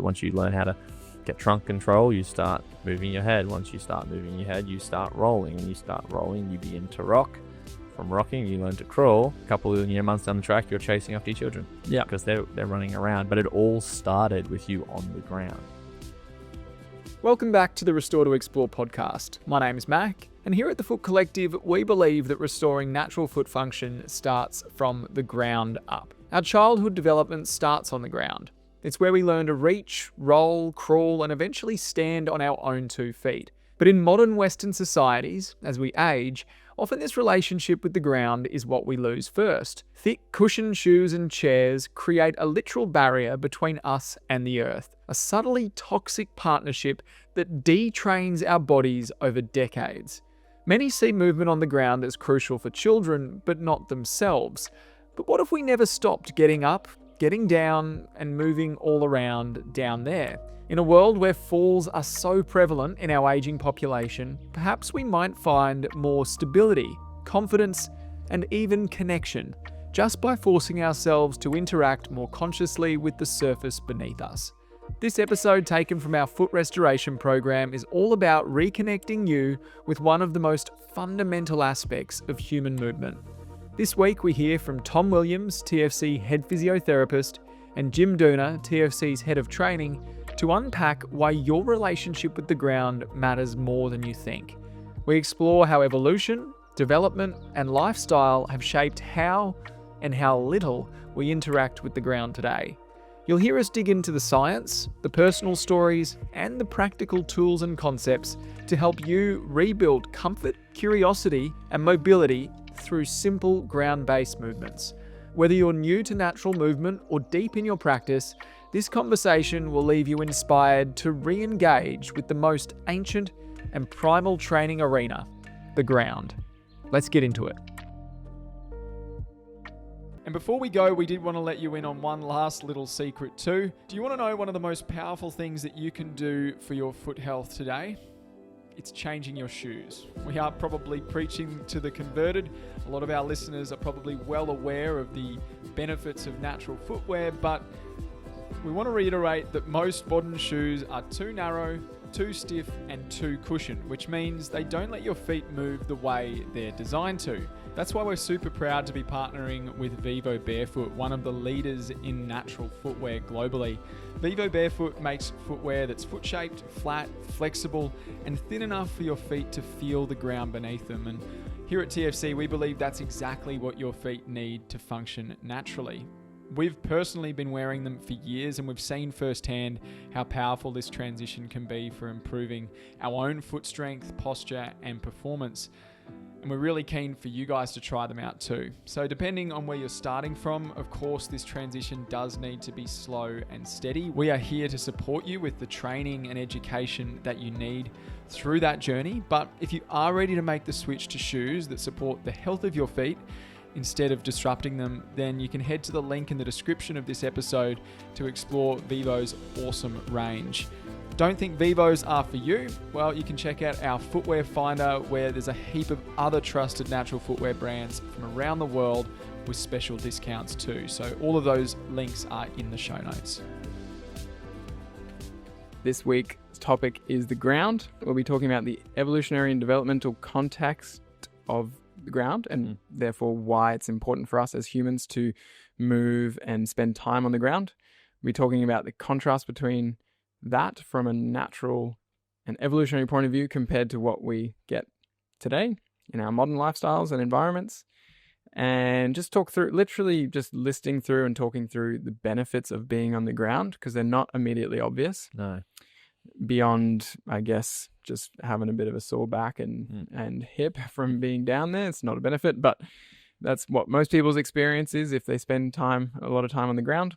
once you learn how to get trunk control, you start moving your head. Once you start moving your head, you start rolling. And you start rolling, you begin to rock. From rocking, you learn to crawl. A couple of months down the track, you're chasing after your children. Yeah. Because they're running around. But it all started with you on the ground. Welcome back to the Restore to Explore podcast. My name is Mac, and here at the Foot Collective, we believe that restoring natural foot function starts from the ground up. Our childhood development starts on the ground. It's where we learn to reach, roll, crawl, and eventually stand on our own 2 feet. But in modern Western societies, as we age, often this relationship with the ground is what we lose first. Thick cushioned shoes and chairs create a literal barrier between us and the earth, a subtly toxic partnership that detrains our bodies over decades. Many see movement on the ground as crucial for children, but not themselves. But what if we never stopped getting up, getting down, and moving all around down there? In a world where falls are so prevalent in our aging population, perhaps we might find more stability, confidence, and even connection just by forcing ourselves to interact more consciously with the surface beneath us. This episode, taken from our foot restoration program, is all about reconnecting you with one of the most fundamental aspects of human movement. This week we hear from Tom Williams, TFC head physiotherapist, and Jim Dooner, TFC's head of training, to unpack why your relationship with the ground matters more than you think. We explore how evolution, development, and lifestyle have shaped how and how little we interact with the ground today. You'll hear us dig into the science, the personal stories, and the practical tools and concepts to help you rebuild comfort, curiosity, and mobility through simple ground-based movements. Whether you're new to natural movement or deep in your practice, this conversation will leave you inspired to re-engage with the most ancient and primal training arena, the ground. Let's get into it. And before we go, we did want to let you in on one last little secret too. Do you want to know one of the most powerful things that you can do for your foot health today? It's changing your shoes. We are probably preaching to the converted. A lot of our listeners are probably well aware of the benefits of natural footwear, but we want to reiterate that most modern shoes are too narrow, too stiff, and too cushioned, which means they don't let your feet move the way they're designed to. That's why we're super proud to be partnering with Vivo Barefoot, one of the leaders in natural footwear globally. Vivo Barefoot makes footwear that's foot-shaped, flat, flexible, and thin enough for your feet to feel the ground beneath them. And here at TFC, we believe that's exactly what your feet need to function naturally. We've personally been wearing them for years, and we've seen firsthand how powerful this transition can be for improving our own foot strength, posture, and performance. And we're really keen for you guys to try them out too. So depending on where you're starting from, of course, this transition does need to be slow and steady. We are here to support you with the training and education that you need through that journey. But if you are ready to make the switch to shoes that support the health of your feet instead of disrupting them, then you can head to the link in the description of this episode to explore Vivo's awesome range. Don't think Vivos are for you? Well, you can check out our footwear finder where there's a heap of other trusted natural footwear brands from around the world with special discounts too. So all of those links are in the show notes. This week's topic is the ground. We'll be talking about the evolutionary and developmental context of the ground and therefore why it's important for us as humans to move and spend time on the ground. We'll be talking about the contrast between that from a natural and evolutionary point of view compared to what we get today in our modern lifestyles and environments, and just talk through, literally just listing through and talking through the benefits of being on the ground, because they're not immediately obvious. No. Beyond, I guess, just having a bit of a sore back and hip from being down there. It's not a benefit, but that's what most people's experience is if they spend a lot of time on the ground.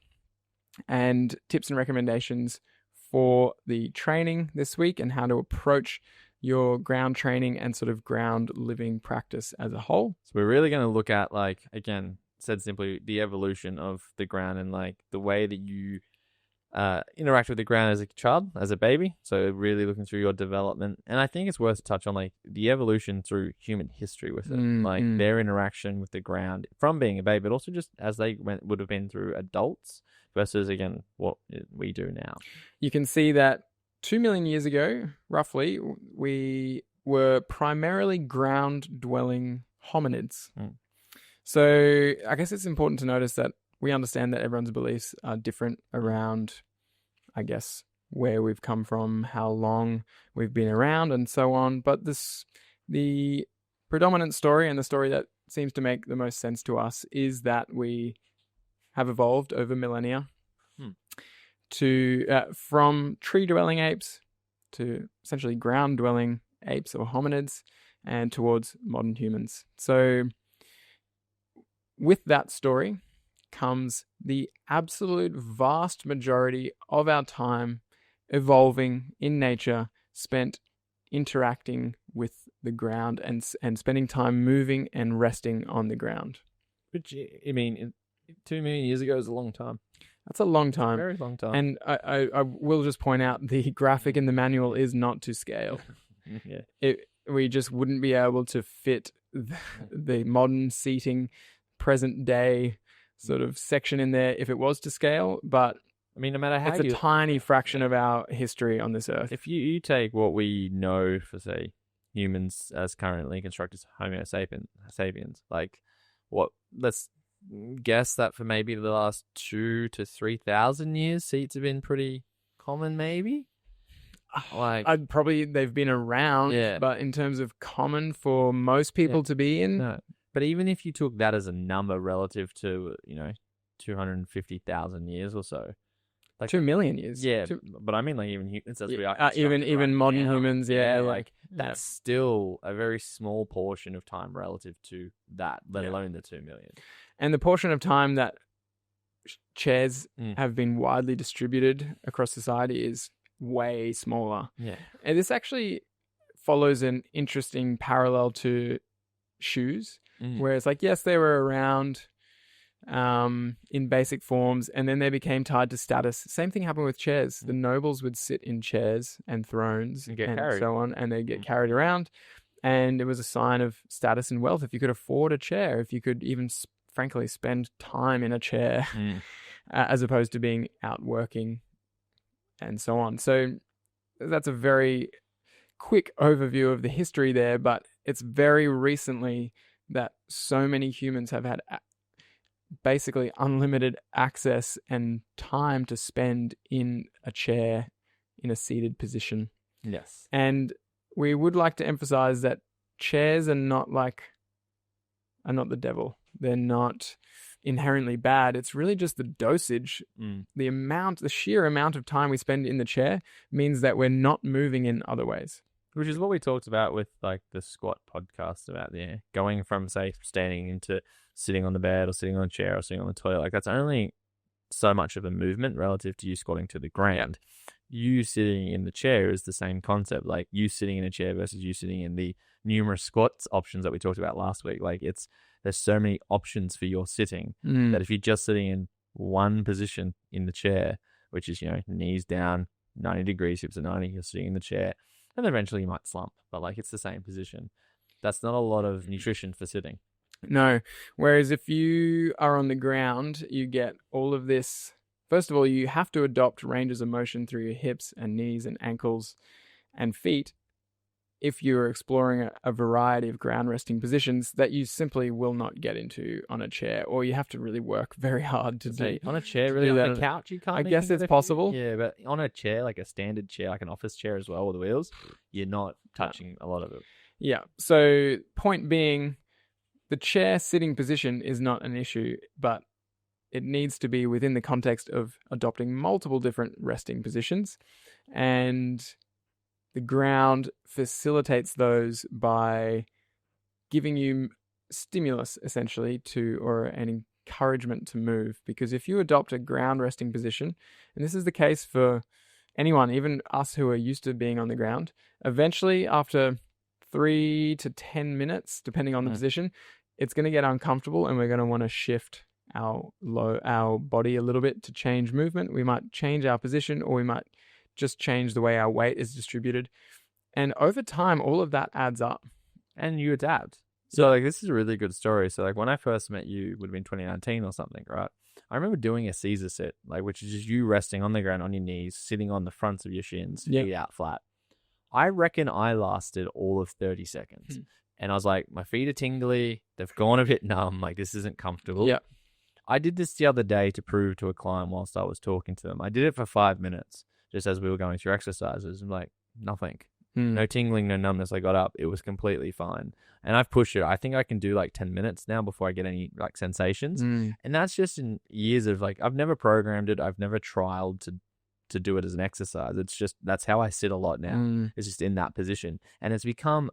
And tips and recommendations for the training this week and how to approach your ground training and sort of ground living practice as a whole. So we're really going to look at, like, again, said simply, the evolution of the ground and like the way that you interact with the ground as a child, as a baby. So really looking through your development. And I think it's worth to touch on like the evolution through human history with it, like their interaction with the ground from being a baby, but also just as they would have been through adults versus, again, what we do now. You can see that 2 million years ago, roughly, we were primarily ground-dwelling hominids. So I guess it's important to notice that we understand that everyone's beliefs are different around, I guess, where we've come from, how long we've been around, and so on. But the predominant story, and the story that seems to make the most sense to us, is that we have evolved over millennia from tree-dwelling apes to essentially ground-dwelling apes or hominids, and towards modern humans. So with that story comes the absolute vast majority of our time evolving in nature, spent interacting with the ground and spending time moving and resting on the ground. Which, I mean, 2 million years ago is a long time. That's a long time. Very long time. And I will just point out the graphic in the manual is not to scale. Yeah. We just wouldn't be able to fit the modern seating, present day sort of section in there if it was to scale. But I mean, no matter how it's a tiny fraction of our history on this earth. If you take what we know for, say, humans as currently constructed Homo sapiens, like, let's guess that for maybe the last 2,000 to 3,000 years, seats have been pretty common, maybe. Like, they've been around, but in terms of common for most people to be in, no. But even if you took that as a number relative to 250,000 years or so, like 2 million years, but I mean, like, even humans as we are, even modern humans, like that's still a very small portion of time relative to that, let alone the 2 million. And the portion of time that chairs have been widely distributed across society is way smaller. Yeah. And this actually follows an interesting parallel to shoes, where it's like, yes, they were around in basic forms, and then they became tied to status. Same thing happened with chairs. The nobles would sit in chairs and thrones and so on, and they'd get carried around. And it was a sign of status and wealth if you could afford a chair, if you could even frankly spend time in a chair as opposed to being out working and so on. So that's a very quick overview of the history there, but it's very recently that so many humans have had basically unlimited access and time to spend in a chair in a seated position. Yes. And we would like to emphasize that chairs are not the devil. They're not inherently bad. It's really just the dosage. The sheer amount of time we spend in the chair means that we're not moving in other ways. Which is what we talked about with, like, the squat podcast about going from, say, standing into sitting on the bed or sitting on a chair or sitting on the toilet. Like, that's only so much of a movement relative to you squatting to the ground. You sitting in the chair is the same concept. Like, you sitting in a chair versus you sitting in the numerous squats options that we talked about last week. Like, there's so many options for your sitting that if you're just sitting in one position in the chair, which is, knees down, 90 degrees, hips at 90, you're sitting in the chair, and eventually you might slump, but, like, it's the same position. That's not a lot of nutrition for sitting. No. Whereas if you are on the ground, you get all of this. First of all, you have to adopt ranges of motion through your hips and knees and ankles and feet if you're exploring a variety of ground resting positions that you simply will not get into on a chair, or you have to really work very hard to do. On a chair, really? On a couch, you can't? I guess it's possible. Yeah, but on a chair, like a standard chair, like an office chair as well with wheels, you're not touching a lot of it. Yeah. So point being, the chair sitting position is not an issue, but it needs to be within the context of adopting multiple different resting positions. And the ground facilitates those by giving you stimulus, essentially, or an encouragement to move. Because if you adopt a ground resting position, and this is the case for anyone, even us who are used to being on the ground, eventually after 3 to 10 minutes, depending on the position, it's going to get uncomfortable, and we're going to want to shift our body a little bit to change movement. We might change our position, or we might just change the way our weight is distributed. And over time, all of that adds up. And you adapt. So, like, this is a really good story. So, like, when I first met you, it would have been 2019 or something, right? I remember doing a Caesar sit, like which is just you resting on the ground on your knees, sitting on the fronts of your shins, feet out flat. I reckon I lasted all of 30 seconds. And I was like, my feet are tingly. They've gone a bit numb. Like, this isn't comfortable. Yeah. I did this the other day to prove to a client whilst I was talking to them. I did it for 5 minutes, just as we were going through exercises. I'm like, nothing. No tingling, no numbness. I got up. It was completely fine. And I've pushed it. I think I can do like 10 minutes now before I get any like sensations. And that's just in years of like, I've never programmed it. I've never trialed to do it as an exercise. It's just, that's how I sit a lot now. It's just in that position. And it's become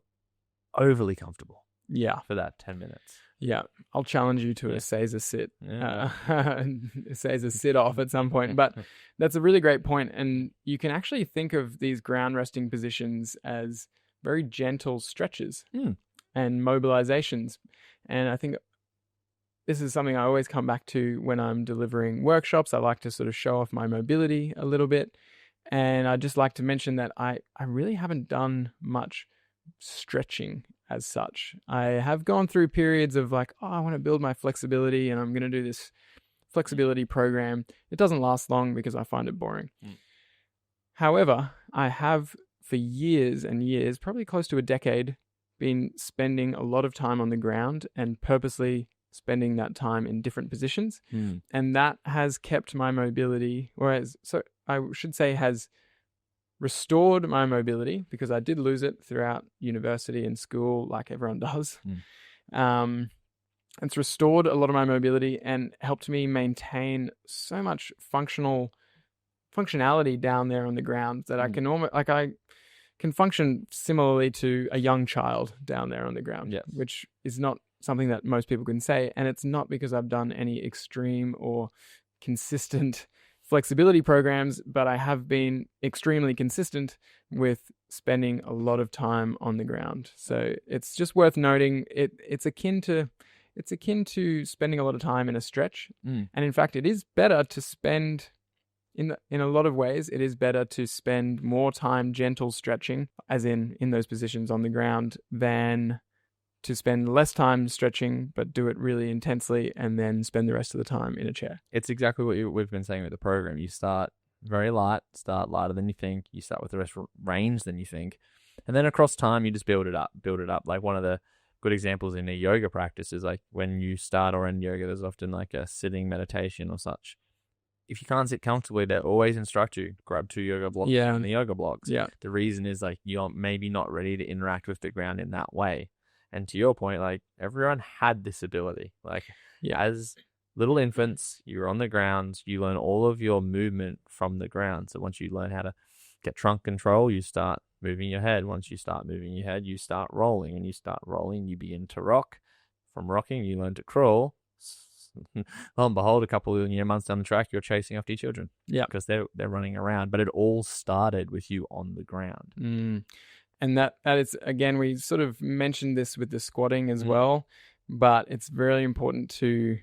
overly comfortable. Yeah. For that 10 minutes. Yeah. I'll challenge you to a Caesar sit. A Caesar sit off at some point. But that's a really great point. And you can actually think of these ground resting positions as very gentle stretches and mobilizations. And I think this is something I always come back to when I'm delivering workshops. I like to sort of show off my mobility a little bit. And I just like to mention that I really haven't done much stretching as such. I have gone through periods of like, I want to build my flexibility and I'm going to do this flexibility program. It doesn't last long because I find it boring. However, I have for years and years, probably close to a decade, been spending a lot of time on the ground and purposely spending that time in different positions. And that has kept my mobility, I should say has restored my mobility, because I did lose it throughout university and school like everyone does. It's restored a lot of my mobility and helped me maintain so much functionality down there on the ground that I can I can function similarly to a young child down there on the ground, which is not something that most people can say. And it's not because I've done any extreme or consistent flexibility programs, but I have been extremely consistent with spending a lot of time on the ground. So it's just worth noting it's akin to spending a lot of time in a stretch. And in fact, it is better to spend in a lot of ways, it is better to spend more time gentle stretching, as in those positions on the ground, than to spend less time stretching, but do it really intensely and then spend the rest of the time in a chair. It's exactly what we've been saying with the program. You start very light, start lighter than you think. You start with the rest range than you think. And then across time, you just build it up. Like one of the good examples in a yoga practice is like when you start or end yoga, there's often like a sitting meditation or such. If you can't sit comfortably, they always instruct you, grab 2 yoga blocks in the yoga blocks. The reason is like you're maybe not ready to interact with the ground in that way. And to your point, like everyone had this ability. Like as little infants, you're on the ground, you learn all of your movement from the ground. So once you learn how to get trunk control, you start moving your head. Once you start moving your head, you start rolling. And you start rolling, you begin to rock. From rocking, you learn to crawl. Lo and behold, a couple of months down the track, you're chasing after your children. Because they're running around. But it all started with you on the ground. And that is, again, we sort of mentioned this with the squatting as well, but it's really important to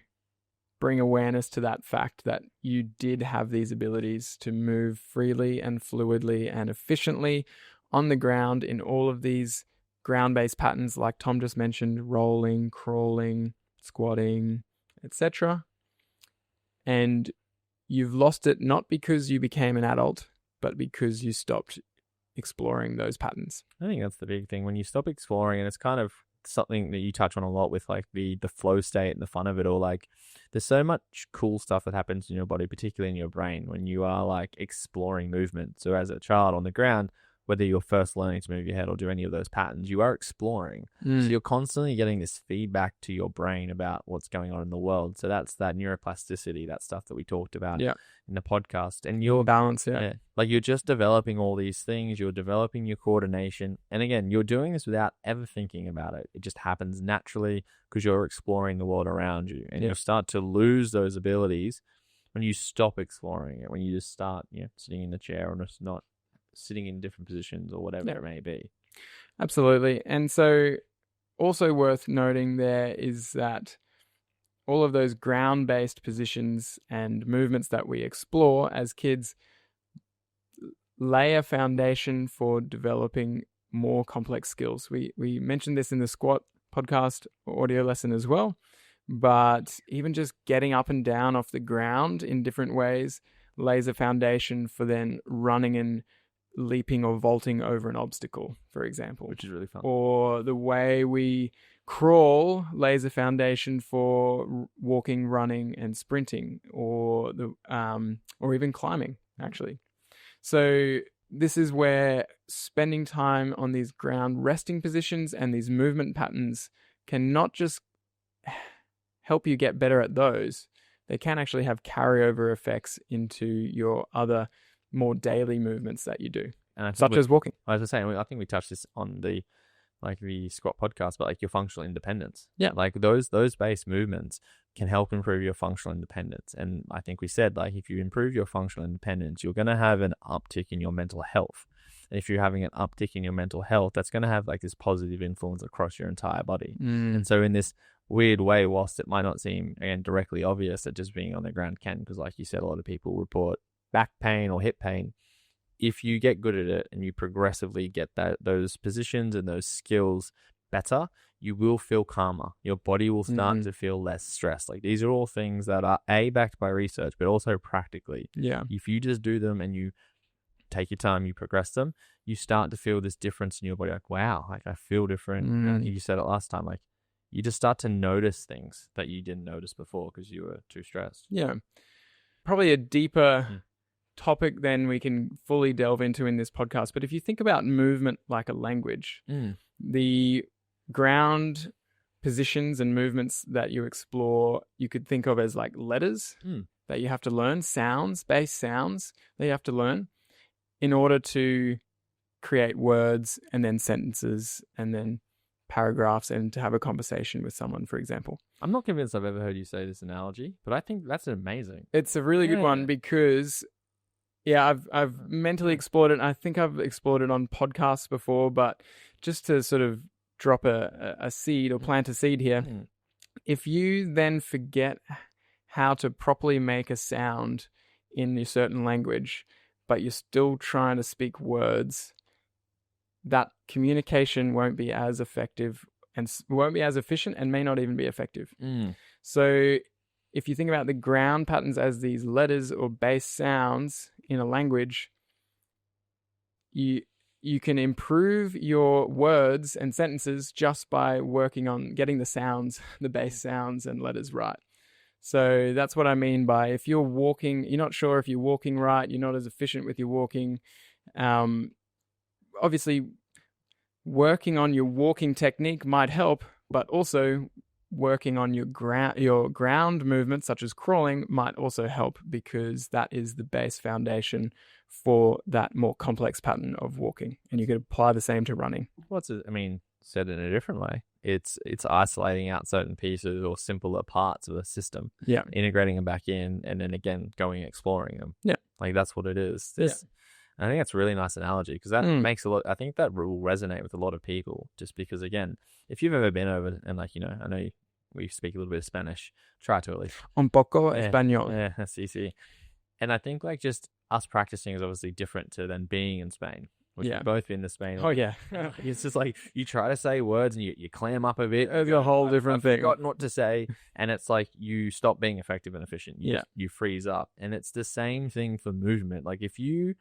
bring awareness to that fact that you did have these abilities to move freely and fluidly and efficiently on the ground in all of these ground-based patterns like Tom just mentioned: rolling, crawling, squatting, etc. And you've lost it not because you became an adult, but because you stopped exploring those patterns. I think that's the big thing. When you stop exploring, and it's kind of something that you touch on a lot with like the flow state and the fun of it all, like there's so much cool stuff that happens in your body, particularly in your brain, when you are like exploring movement. So as a child on the ground, whether you're first learning to move your head or do any of those patterns, you are exploring. So you're constantly getting this feedback to your brain about what's going on in the world. So that's that neuroplasticity, that stuff that we talked about in the podcast. And you're balance, like you're just developing all these things. You're developing your coordination. And again, you're doing this without ever thinking about it. It just happens naturally because you're exploring the world around you. And you start to lose those abilities when you stop exploring it, when you just start sitting in the chair or just not sitting in different positions or whatever it may be. Absolutely. And so also worth noting there is that all of those ground-based positions and movements that we explore as kids lay a foundation for developing more complex skills. We mentioned this in the squat podcast audio lesson as well, but even just getting up and down off the ground in different ways lays a foundation for then running and leaping or vaulting over an obstacle, for example. Which is really fun. Or the way we crawl lays a foundation for walking, running, and sprinting, or even climbing, actually. So this is where spending time on these ground resting positions and these movement patterns can not just help you get better at those, they can actually have carryover effects into your other more daily movements that you do, And such as walking. I was saying, I think we touched this on the squat podcast, but like your functional independence. Yeah. Like those base movements can help improve your functional independence. And I think we said, like, if you improve your functional independence, you're going to have an uptick in your mental health. And if you're having an uptick in your mental health, that's going to have like this positive influence across your entire body. And so in this weird way, whilst it might not seem, again, directly obvious that just being on the ground can, because like you said, a lot of people report back pain or hip pain. If you get good at it and you progressively get those positions and those skills better, you will feel calmer. Your body will start to feel less stressed. Like these are all things that are backed by research, but also practically. Yeah. If you just do them and you take your time, you progress them, you start to feel this difference in your body. Like, wow, like I feel different. And you said it last time, like you just start to notice things that you didn't notice before because you were too stressed. Yeah. Probably a deeper topic than we can fully delve into in this podcast. But if you think about movement like a language, the ground positions and movements that you explore, you could think of as like letters that you have to learn, sounds, base sounds that you have to learn in order to create words and then sentences and then paragraphs and to have a conversation with someone, for example. I'm not convinced I've ever heard you say this analogy, but I think that's amazing. It's a really good one because I've mentally explored it. I think I've explored it on podcasts before, but just to sort of drop a seed or plant a seed here, if you then forget how to properly make a sound in a certain language, but you're still trying to speak words, that communication won't be as effective and won't be as efficient and may not even be effective. So if you think about the ground patterns as these letters or base sounds in a language, you can improve your words and sentences just by working on getting the sounds, the base sounds and letters right. So that's what I mean by if you're walking, you're not sure if you're walking right, you're not as efficient with your walking. Obviously, working on your walking technique might help, but also working on your ground movements, such as crawling, might also help because that is the base foundation for that more complex pattern of walking. And you could apply the same to running. Said in a different way, it's isolating out certain pieces or simpler parts of a system, integrating them back in, and then again going exploring them. Like that's what it is. I think that's a really nice analogy because that makes a lot. I think that will resonate with a lot of people. Just because, again, if you've ever been over and I know we speak a little bit of Spanish, try to at least. Un poco español. Yeah, sí, sí. And I think like just us practicing is obviously different to then being in Spain. Which we've both been to Spain. Oh, yeah. It's just like you try to say words and you clam up a bit. It's a whole different thing. I've forgotten what to say. And it's like you stop being effective and efficient. You freeze up. And it's the same thing for movement. Like if you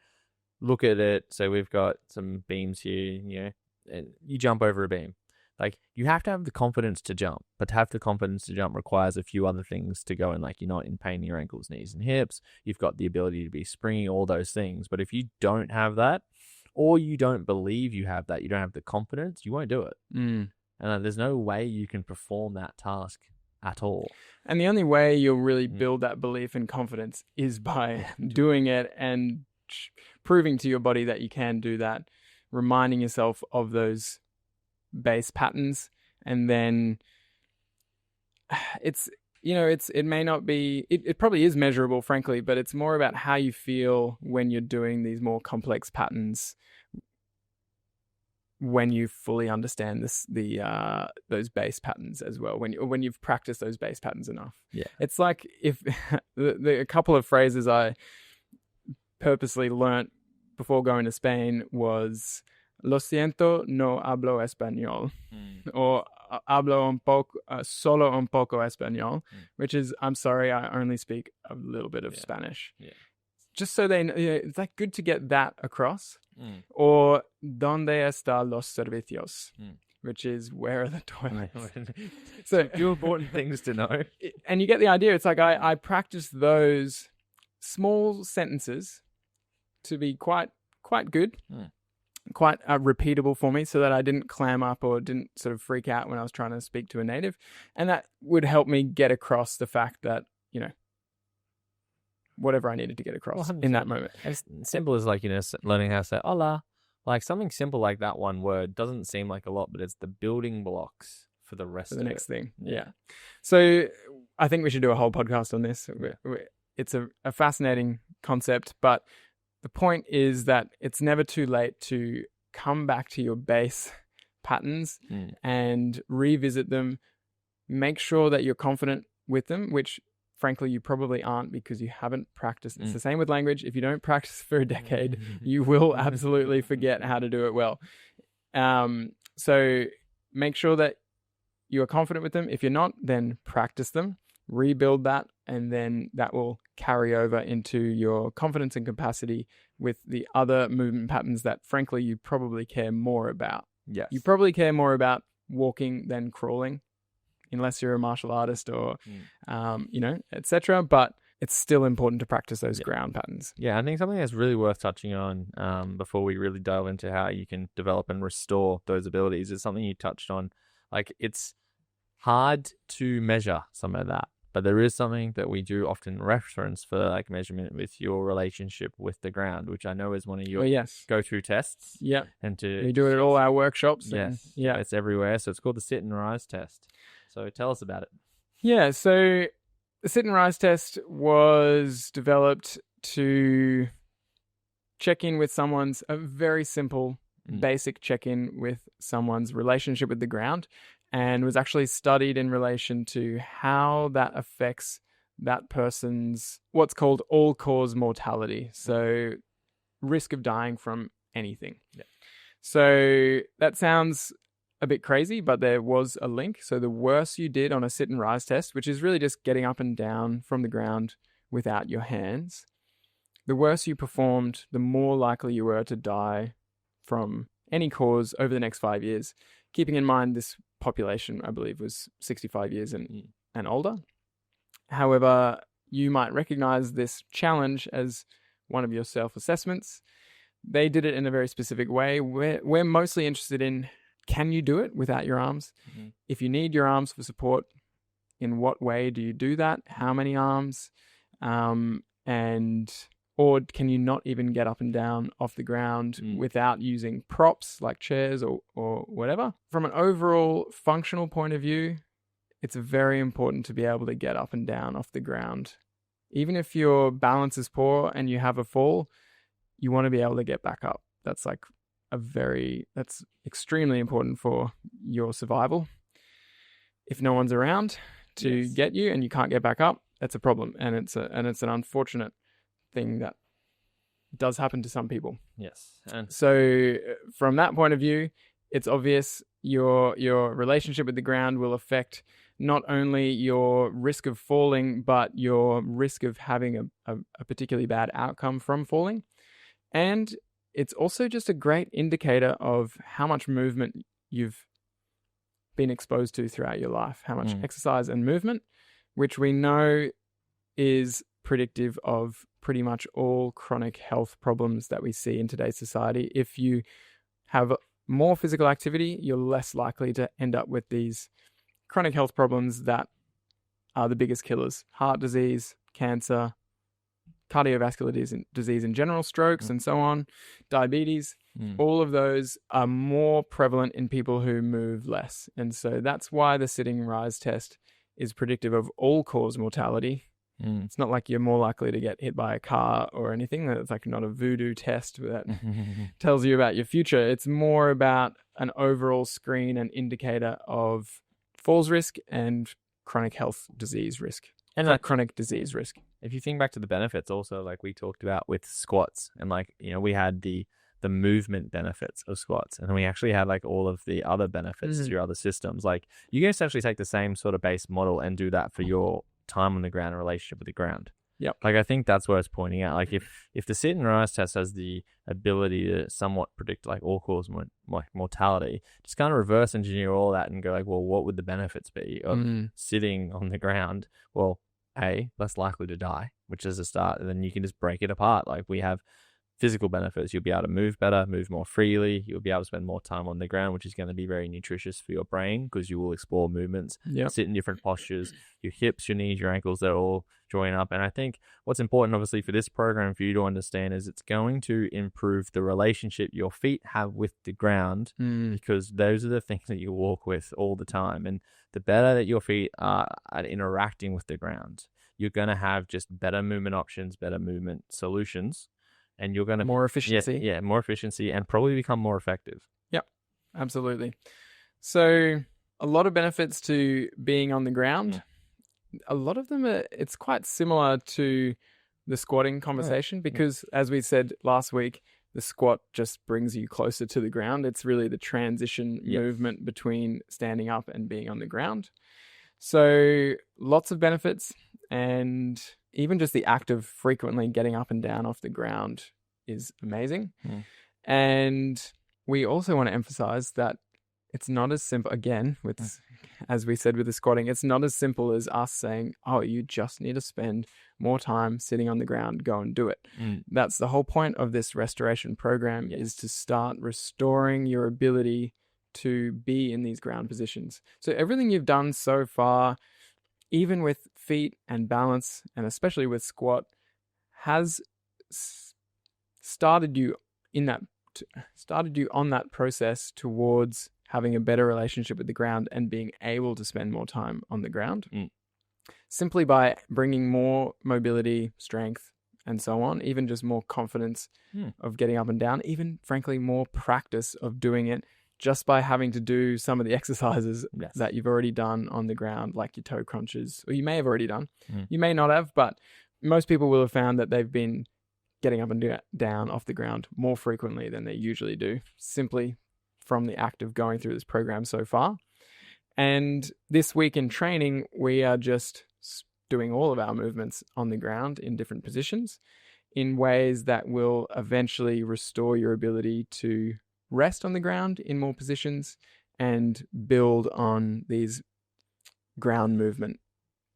look at it, so we've got some beams here, and you jump over a beam. Like you have to have the confidence to jump, but to have the confidence to jump requires a few other things to go in. Like you're not in pain in your ankles, knees, and hips. You've got the ability to be springy, all those things. But if you don't have that, or you don't believe you have that, you don't have the confidence, you won't do it. And there's no way you can perform that task at all. And the only way you'll really build that belief and confidence is by doing it and proving to your body that you can do that, reminding yourself of those base patterns. And then it may not be, it probably is measurable, frankly, but it's more about how you feel when you're doing these more complex patterns, when you fully understand those base patterns as well, when you've practiced those base patterns enough. It's like if a couple of phrases I purposely learnt before going to Spain was lo siento, no hablo español, Mm. or hablo un poco, solo un poco español, which is, I'm sorry, I only speak a little bit of Yeah. Spanish. Yeah. Just so they know, it's like good to get that across. Mm. Or ¿dónde están los servicios? Mm. Which is, where are the toilets? So few important things to know. And you get the idea. It's like I practice those small sentences to be quite good, quite repeatable for me, so that I didn't clam up or didn't sort of freak out when I was trying to speak to a native. And that would help me get across the fact that, whatever I needed to get across in that moment. As simple as like, learning how to say hola. Like something simple like that one word doesn't seem like a lot, but it's the building blocks for the rest For of the next thing. Yeah. Yeah. So I think we should do a whole podcast on this. It's a fascinating concept, but the point is that it's never too late to come back to your base patterns and revisit them. Make sure that you're confident with them, which frankly you probably aren't because you haven't practiced. It's the same with language. If you don't practice for a decade, you will absolutely forget how to do it well. So make sure that you are confident with them. If you're not, then practice them, rebuild that, and then that will carry over into your confidence and capacity with the other movement patterns that frankly you probably care more about. Yes. You probably care more about walking than crawling, unless you're a martial artist or, etc. But it's still important to practice those ground patterns. Yeah, I think something that's really worth touching on before we really delve into how you can develop and restore those abilities is something you touched on. Like, it's hard to measure some of that, but there is something that we do often reference for like measurement with your relationship with the ground, which I know is one of your go-through tests. Yeah. And we do it at all our workshops. Yes. Yeah. It's everywhere. So it's called the sit and rise test. So tell us about it. Yeah. So the sit and rise test was developed to check in with someone's, a very simple, basic check-in with someone's relationship with the ground, and was actually studied in relation to how that affects that person's what's called all-cause mortality. So risk of dying from anything. Yeah. So that sounds a bit crazy, but there was a link. So the worse you did on a sit and rise test, which is really just getting up and down from the ground without your hands, the worse you performed, the more likely you were to die from any cause over the next 5 years. Keeping in mind this population, I believe, was 65 years and older. However, you might recognize this challenge as one of your self-assessments. They did it in a very specific way. We're mostly interested in, can you do it without your arms? Mm-hmm. If you need your arms for support, in what way do you do that? How many arms? Or can you not even get up and down off the ground without using props like chairs or whatever? From an overall functional point of view, it's very important to be able to get up and down off the ground. Even if your balance is poor and you have a fall, you want to be able to get back up. That's that's extremely important for your survival. If no one's around to get you and you can't get back up, that's a problem. And it's an unfortunate thing that does happen to some people. Yes. And so from that point of view, it's obvious your relationship with the ground will affect not only your risk of falling, but your risk of having a particularly bad outcome from falling. And it's also just a great indicator of how much movement you've been exposed to throughout your life, how much exercise and movement, which we know is predictive of pretty much all chronic health problems that we see in today's society. If you have more physical activity, you're less likely to end up with these chronic health problems that are the biggest killers: heart disease, cancer, cardiovascular disease in general, strokes and so on, diabetes. All of those are more prevalent in people who move less. And so that's why the sitting rise test is predictive of all-cause mortality. It's not like you're more likely to get hit by a car or anything. It's like not a voodoo test that tells you about your future. It's more about an overall screen and indicator of falls risk and chronic health disease risk. And like chronic disease risk. If you think back to the benefits also, like we talked about with squats, and like, we had the the movement benefits of squats, and then we actually had like all of the other benefits to your other systems. Like you can essentially take the same sort of base model and do that for your time on the ground and relationship with the ground. Yep. Like I think that's what it's pointing out. Like if the sit and rise test has the ability to somewhat predict like all cause mortality, just kind of reverse engineer all that and go like, well, what would the benefits be of sitting on the ground? Well, less likely to die, which is a start, and then you can just break it apart. Like we have physical benefits. You'll be able to move better, move more freely. You'll be able to spend more time on the ground, which is going to be very nutritious for your brain because you will explore movements, sit in different postures, your hips, your knees, your ankles, they're all join up. And I think what's important, obviously, for this program for you to understand is it's going to improve the relationship your feet have with the ground because those are the things that you walk with all the time. And the better that your feet are at interacting with the ground, you're going to have just better movement options, better movement solutions. And you're going to more efficiency. Yeah, more efficiency and probably become more effective. Yep, absolutely. So a lot of benefits to being on the ground. A lot of them it's quite similar to the squatting conversation because as we said last week, the squat just brings you closer to the ground. It's really the transition movement between standing up and being on the ground. So lots of benefits, and even just the act of frequently getting up and down off the ground is amazing. And we also want to emphasize that it's not as simple, again, with, as we said with the squatting, it's not as simple as us saying, oh, you just need to spend more time sitting on the ground, go and do it. That's the whole point of this restoration program is to start restoring your ability to be in these ground positions. So everything you've done so far, even with feet and balance, and especially with squat, has started you on that process towards having a better relationship with the ground and being able to spend more time on the ground. Simply by bringing more mobility, strength, and so on, even just more confidence of getting up and down, even frankly more practice of doing it just by having to do some of the exercises that you've already done on the ground, like your toe crunches, or you may have already done. You may not have, but most people will have found that they've been getting up and down off the ground more frequently than they usually do, simply from the act of going through this program so far. And this week in training, we are just doing all of our movements on the ground in different positions in ways that will eventually restore your ability to rest on the ground in more positions and build on these ground movement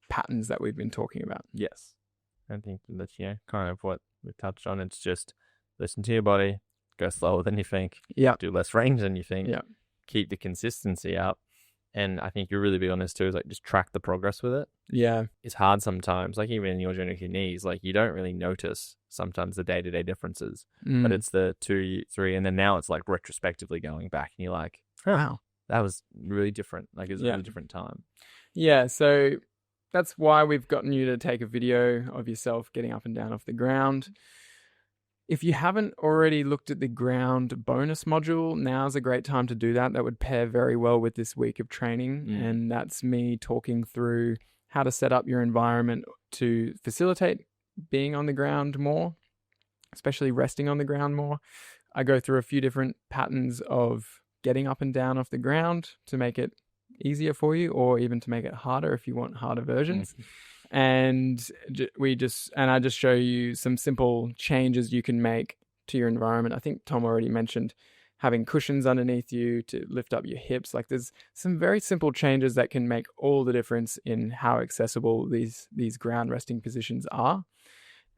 patterns that we've been talking about. Yes. I think that's, kind of what we touched on. It's just listen to your body, go slower than you think, do less range than you think, keep the consistency up. And I think you're really big on this too, is like just track the progress with it. Yeah. It's hard sometimes, like even in your journey with your knees, like you don't really notice sometimes the day-to-day differences, but it's the 2, 3, and then now it's like retrospectively going back and you're like, wow, that was really different. Like it's a really different time. Yeah. So that's why we've gotten you to take a video of yourself getting up and down off the ground. If you haven't already looked at the ground bonus module, now's a great time to do that. That would pair very well with this week of training. And that's me talking through how to set up your environment to facilitate being on the ground more, especially resting on the ground more. I go through a few different patterns of getting up and down off the ground to make it easier for you, or even to make it harder if you want harder versions. And I just show you some simple changes you can make to your environment. I think Tom already mentioned having cushions underneath you to lift up your hips. Like there's some very simple changes that can make all the difference in how accessible these ground resting positions are.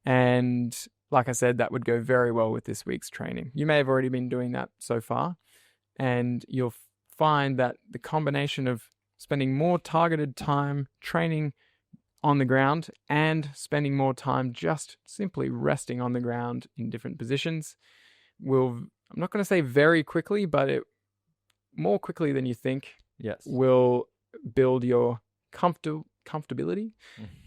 And like I said, that would go very well with this week's training. You may have already been doing that so far, and you'll find that the combination of spending more targeted time training on the ground and spending more time just simply resting on the ground in different positions will, I'm not going to say very quickly, but it more quickly than you think, will build your comfortability,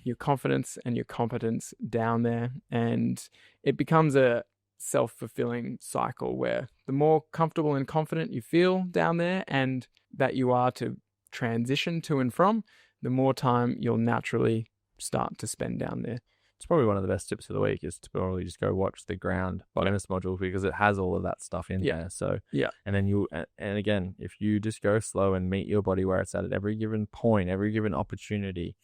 your confidence and your competence down there. And it becomes a self-fulfilling cycle where the more comfortable and confident you feel down there and that you are to transition to and from, the more time you'll naturally start to spend down there. it's probably one of the best tips of the week is to probably just go watch the ground bonus module because it has all of that stuff in there. So and then and again, if you just go slow and meet your body where it's at every given point, every given opportunity,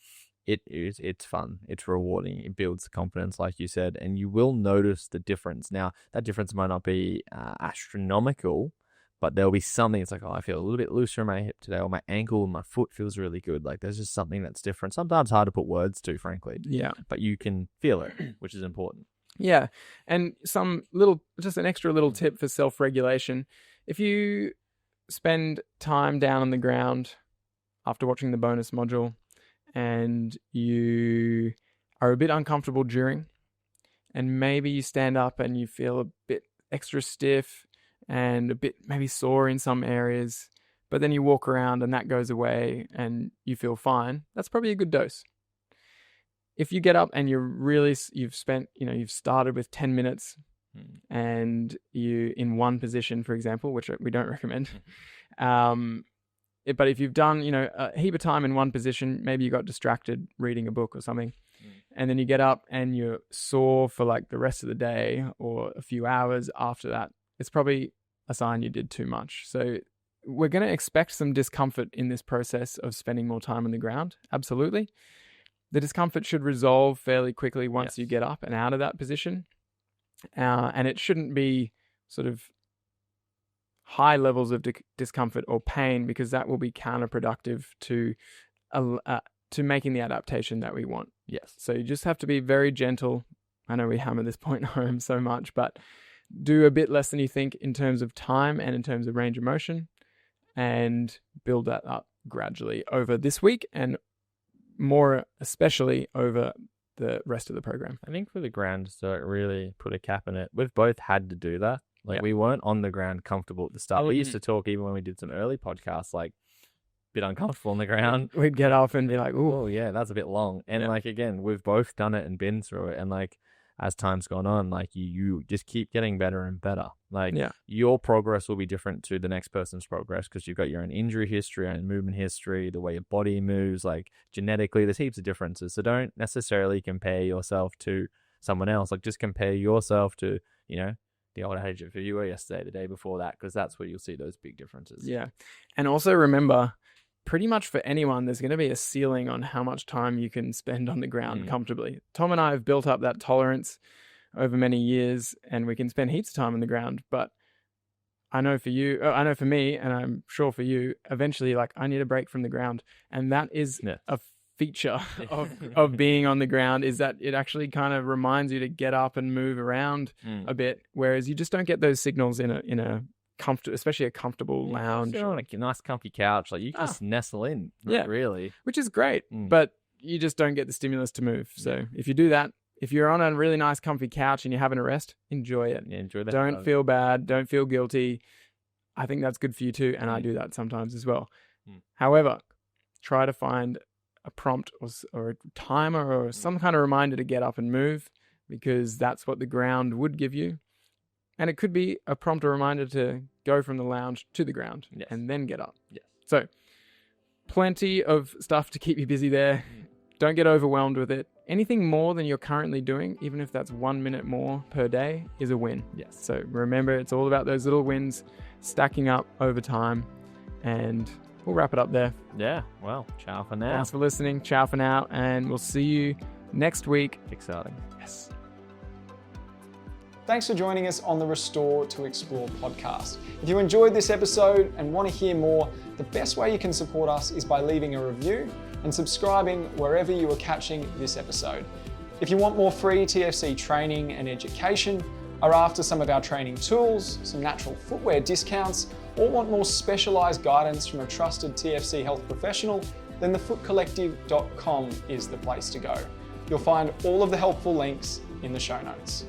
it's fun, it's rewarding, it builds confidence, like you said, and you will notice the difference. Now, that difference might not be astronomical, but there'll be something. It's like, oh, I feel a little bit looser in my hip today, or my ankle and my foot feels really good. Like there's just something that's different. Sometimes hard to put words to, frankly. Yeah. But you can feel it, which is important. Yeah. And just an extra little tip for self-regulation. If you spend time down on the ground after watching the bonus module and you are a bit uncomfortable during, and maybe you stand up and you feel a bit extra stiff and a bit maybe sore in some areas, but then you walk around and that goes away and you feel fine, that's probably a good dose. If you get up and you've started with 10 minutes and you in one position, for example, which we don't recommend, but if you've done, a heap of time in one position, maybe you got distracted reading a book or something, and then you get up and you're sore for like the rest of the day or a few hours after that, it's probably a sign you did too much. So we're going to expect some discomfort in this process of spending more time on the ground. Absolutely. The discomfort should resolve fairly quickly once you get up and out of that position. And it shouldn't be sort of high levels of discomfort or pain, because that will be counterproductive to making the adaptation that we want. Yes. So you just have to be very gentle. I know we hammer this point home so much, but do a bit less than you think in terms of time and in terms of range of motion, and build that up gradually over this week and more especially over the rest of the program. I think for the ground, just to really put a cap in it, we've both had to do that. Like we weren't on the ground comfortable at the start. We used to talk, even when we did some early podcasts, like a bit uncomfortable on the ground. We'd get off and be like, "Ooh, oh yeah, that's a bit long." And like, again, we've both done it and been through it. And like, as time's gone on, like you just keep getting better and better. Like your progress will be different to the next person's progress because you've got your own injury history and movement history, the way your body moves, like genetically, there's heaps of differences. So don't necessarily compare yourself to someone else. Like just compare yourself to, the old age of who you were yesterday, the day before that, because that's where you'll see those big differences. Yeah. And also remember, pretty much for anyone, there's going to be a ceiling on how much time you can spend on the ground comfortably. Tom and I have built up that tolerance over many years, and we can spend heaps of time on the ground. But I know for me, and I'm sure for you, eventually, like, I need a break from the ground. And that is a feature of being on the ground, is that it actually kind of reminds you to get up and move around a bit, whereas you just don't get those signals in a comfortable, especially a comfortable lounge. You're on a nice comfy couch, like you can just nestle in, really, which is great, but you just don't get the stimulus to move. So if you do that, if you're on a really nice comfy couch and you're having a rest, enjoy it. Enjoy that. Don't feel bad, don't feel guilty. I think that's good for you too, and I do that sometimes as well. However, try to find a prompt or a timer or some kind of reminder to get up and move, because that's what the ground would give you. And it could be a prompt or reminder to go from the lounge to the ground and then get up. Yes. So plenty of stuff to keep you busy there. Don't get overwhelmed with it. Anything more than you're currently doing, even if that's 1 minute more per day, is a win. Yes. So remember, it's all about those little wins stacking up over time. And we'll wrap it up there. Yeah. Well, ciao for now. Thanks for listening. Ciao for now. And we'll see you next week. Exciting. Yes. Thanks for joining us on the Restore to Explore podcast. If you enjoyed this episode and want to hear more, the best way you can support us is by leaving a review and subscribing wherever you are catching this episode. If you want more free TFC training and education, are after some of our training tools, some natural footwear discounts, or want more specialized guidance from a trusted TFC health professional, then thefootcollective.com is the place to go. You'll find all of the helpful links in the show notes.